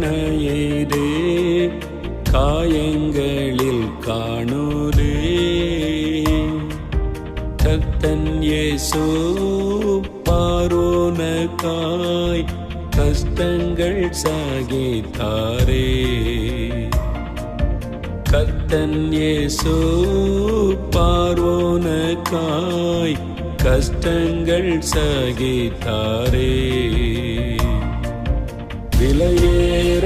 கருணையேதே காயங்களில் காணுதே. கர்த்தன் இயேசு பார்வோனுக்காய் கஷ்டங்கள் சகித்தாரே. கர்த்தன் இயேசு பார்வோனுக்காய் கஷ்டங்கள் சகித்தாரே. விலையேற